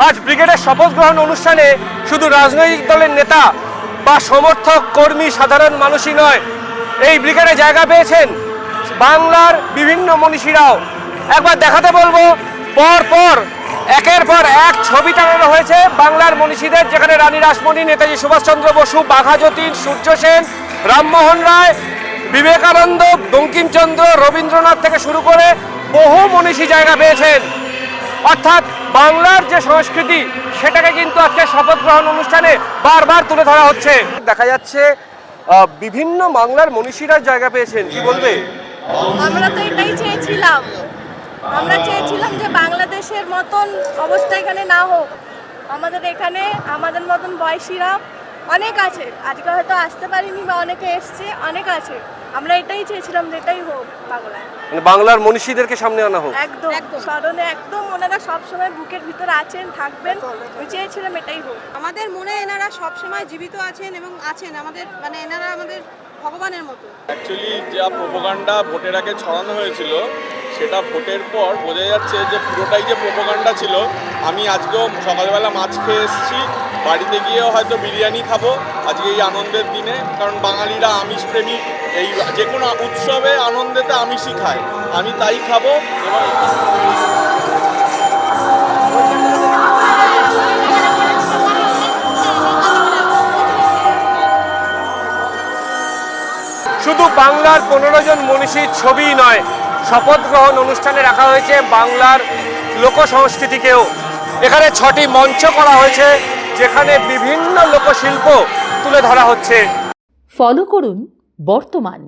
আজ ব্রিগেডের শপথ গ্রহণ অনুষ্ঠানে শুধু রাজনৈতিক দলের নেতা বা সমর্থক কর্মী সাধারণ মানুষই নয়, এই ব্রিগেডে জায়গা পেয়েছেন বাংলার বিভিন্ন মনীষীরাও। একবার দেখাতে বলবো, পর পর একের পর এক ছবি টানানো হয়েছে বাংলার মনীষীদের, যেখানে রানী রাসমণি, নেতাজি সুভাষচন্দ্র বসু, বাঘাযতীন, সূর্য সেন, রামমোহন রায়, বিবেকানন্দ, বঙ্কিমচন্দ্র, রবীন্দ্রনাথ থেকে শুরু করে বহু মনীষী জায়গা পেয়েছেন। অর্থাৎ বাংলার যে সংস্কৃতি সেটাকে কিন্তু আজকে শপথ গ্রহণ অনুষ্ঠানে বারবার তুলে ধরা হচ্ছে। দেখা যাচ্ছে বিভিন্ন বাংলার মনীষীরা জায়গা পেয়েছেন, কি বলবে? আমরা তো এটাই চেয়েছিলাম, আমরা চেয়েছিলাম যে বাংলাদেশের মতন অবস্থা এখানে না হোক। আমাদের এখানে আমাদের মতন বয়সীরা অনেক আছে, আজকে হয়তো আসতে পারিনি বা অনেকে এসছে, অনেক আছে। আমরা এটাই চেয়েছিলাম যে এটাই হোক বাংলায়, মানে বাংলার মনীষীদেরকে সামনে আনা হোক। একদম স্মরণে, একদম ওনারা সবসময় বুকের ভিতরে আছেন, থাকবেন। আমি চেয়েছিলাম এটাই হোক। আমাদের মনে এনারা সবসময় জীবিত আছেন এবং আছেন আমাদের, মানে এনারা আমাদের ভগবানের মতো। অ্যাকচুয়ালি যা প্রোপাগান্ডা ভোটের আগে ছড়ানো হয়েছিল, সেটা ভোটের পর বোঝা যাচ্ছে যে পুরোটাই যে প্রোপাগান্ডা ছিল। আমি আজকেও সকালবেলা মাছ খেয়ে এসেছি, বাড়িতে গিয়েও হয়তো বিরিয়ানি খাবো আজকে এই আনন্দের দিনে, কারণ বাঙালিরা আমিষ প্রেমী। এই যে কোনো উৎসবে আনন্দেতে আমিষই খায়, আমি তাই খাবো। এবং শুধু বাংলার 15 জন মনীষীর ছবি নয়, শপথ গ্রহণ অনুষ্ঠানে রাখা হয়েছে বাংলার লোক সংস্কৃতিকেও। এখানে 6টি মঞ্চ করা হয়েছে, যেখানে বিভিন্ন লোকশিল্প তুলে ধরা হচ্ছে। ফলো করুন বর্তমান।